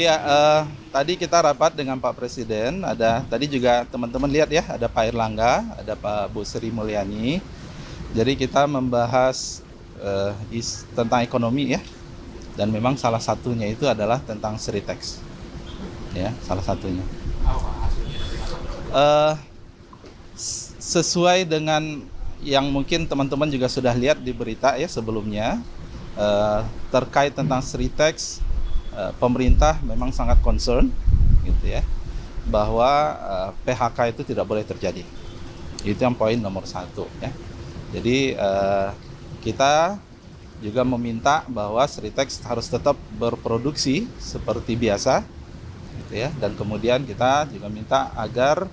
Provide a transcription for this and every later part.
Ya, tadi kita rapat dengan Pak Presiden. Tadi juga teman-teman lihat ya, ada Pak Erlangga, ada Pak Bu Sri Mulyani. Jadi kita membahas tentang ekonomi ya. Dan memang salah satunya itu adalah tentang Sritex. Ya, salah satunya. Eh, Sesuai dengan yang mungkin teman-teman juga sudah lihat di berita ya sebelumnya, terkait tentang Sritex, pemerintah memang sangat concern gitu ya, bahwa PHK itu tidak boleh terjadi. Itu yang poin nomor 1 ya. Jadi kita juga meminta bahwa Sritex harus tetap berproduksi seperti biasa gitu ya, dan kemudian kita juga minta agar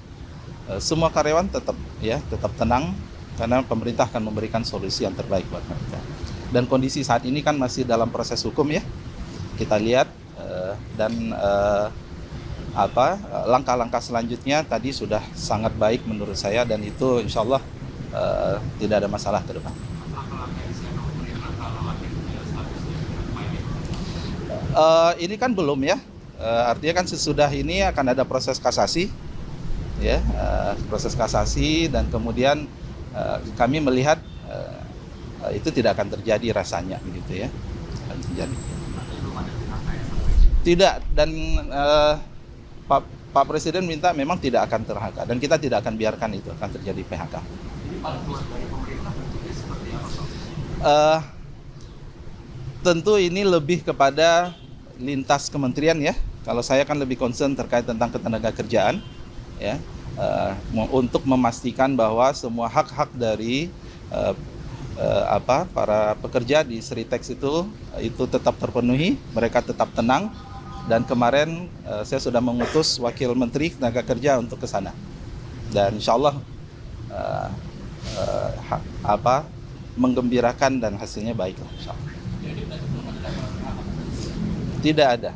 semua karyawan tetap tenang, karena pemerintah akan memberikan solusi yang terbaik buat mereka. Dan kondisi saat ini kan masih dalam proses hukum ya, kita lihat dan langkah-langkah selanjutnya tadi sudah sangat baik menurut saya, dan itu insya Allah tidak ada masalah ke depan. Ini kan belum ya, artinya kan sesudah ini akan ada proses kasasi ya, proses kasasi, dan kemudian kami melihat itu tidak akan terjadi rasanya begitu ya, akan terjadi. Tidak, dan Pak Presiden minta memang tidak akan ter-PHK, dan kita tidak akan biarkan itu akan terjadi PHK. Tentu ini lebih kepada lintas kementerian ya. Kalau saya kan lebih concern terkait tentang ketenagakerjaan ya, untuk memastikan bahwa semua hak-hak dari para pekerja di Sritex itu tetap terpenuhi, mereka tetap tenang. Dan kemarin saya sudah mengutus Wakil Menteri Tenaga Kerja untuk ke sana, dan insya Allah menggembirakan dan hasilnya baik lah, insya Allah. Tidak ada.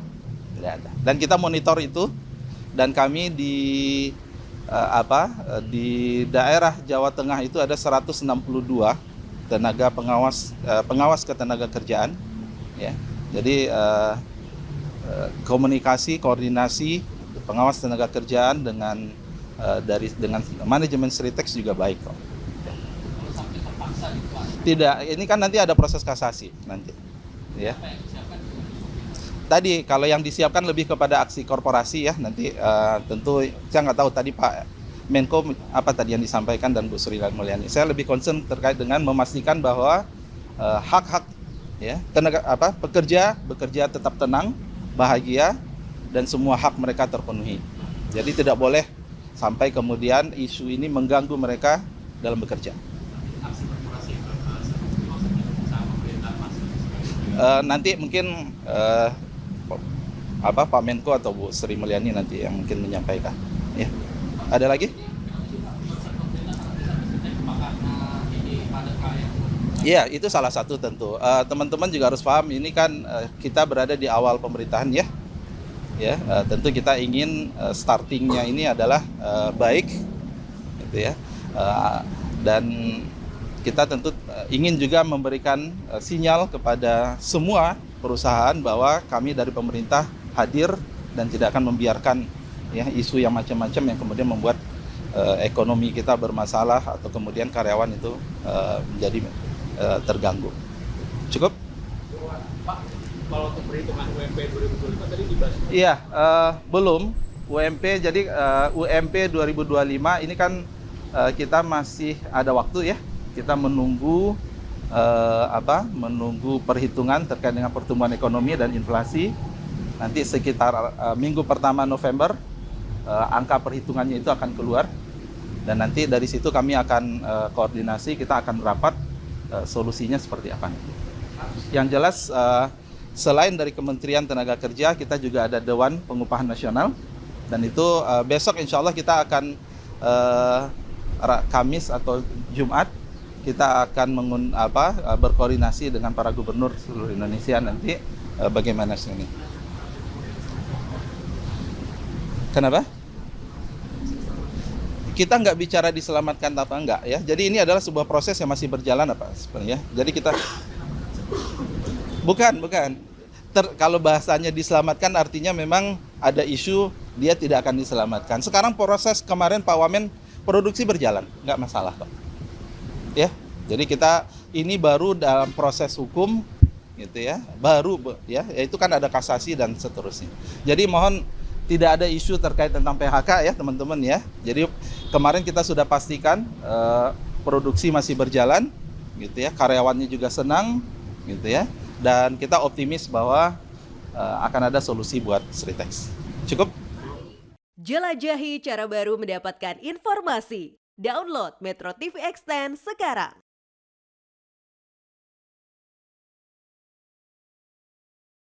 Dan kita monitor itu, dan kami di daerah Jawa Tengah itu ada 162 tenaga pengawas ketenaga kerjaan ya. Jadi koordinasi pengawas tenaga kerjaan dengan manajemen Sritex juga baik kok. Tidak, ini kan nanti ada proses kasasi nanti ya. Tadi kalau yang disiapkan lebih kepada aksi korporasi ya, nanti tentu saya nggak tahu tadi Pak Menko apa tadi yang disampaikan dan Bu Sri Mulyani. Saya lebih concern terkait dengan memastikan bahwa hak-hak ya pekerja bekerja tetap tenang, bahagia, dan semua hak mereka terpenuhi. Jadi tidak boleh sampai kemudian isu ini mengganggu mereka dalam bekerja. Nanti mungkin Pak Menko atau Bu Sri Mulyani nanti yang mungkin menyampaikan. Ya. Ada lagi? Iya, itu salah satu tentu. Teman-teman juga harus paham, ini kan kita berada di awal pemerintahan ya. Ya, tentu kita ingin startingnya ini adalah baik, gitu ya. Dan kita tentu ingin juga memberikan sinyal kepada semua perusahaan bahwa kami dari pemerintah hadir dan tidak akan membiarkan ya isu yang macam-macam yang kemudian membuat ekonomi kita bermasalah atau kemudian karyawan itu menjadi terganggu. Cukup? Pak, kalau untuk perhitungan UMP 2025 tadi dibahas? Iya, belum. UMP, jadi UMP 2025 ini kan kita masih ada waktu ya. Kita menunggu menunggu perhitungan terkait dengan pertumbuhan ekonomi dan inflasi. Nanti sekitar minggu pertama November angka perhitungannya itu akan keluar, dan nanti dari situ kami akan koordinasi, kita akan rapat solusinya seperti apa. Yang jelas selain dari Kementerian Tenaga Kerja, kita juga ada Dewan Pengupahan Nasional, dan itu besok insya Allah kita akan Kamis atau Jumat kita akan berkoordinasi dengan para gubernur seluruh Indonesia nanti bagaimana ini. Kenapa? Kita nggak bicara diselamatkan apa enggak ya. Jadi ini adalah sebuah proses yang masih berjalan sebenarnya. Jadi kita bukan. kalau bahasanya diselamatkan artinya memang ada isu dia tidak akan diselamatkan. Sekarang proses kemarin Pak Wamen produksi berjalan, nggak masalah kok. Ya, jadi kita ini baru dalam proses hukum gitu ya, baru ya, itu kan ada kasasi dan seterusnya. Jadi mohon tidak ada isu terkait tentang PHK ya teman-teman ya. Jadi kemarin kita sudah pastikan produksi masih berjalan gitu ya, karyawannya juga senang gitu ya, dan kita optimis bahwa akan ada solusi buat Sritex. Cukup? Jelajahi cara baru mendapatkan informasi. Download Metro TV Extend sekarang.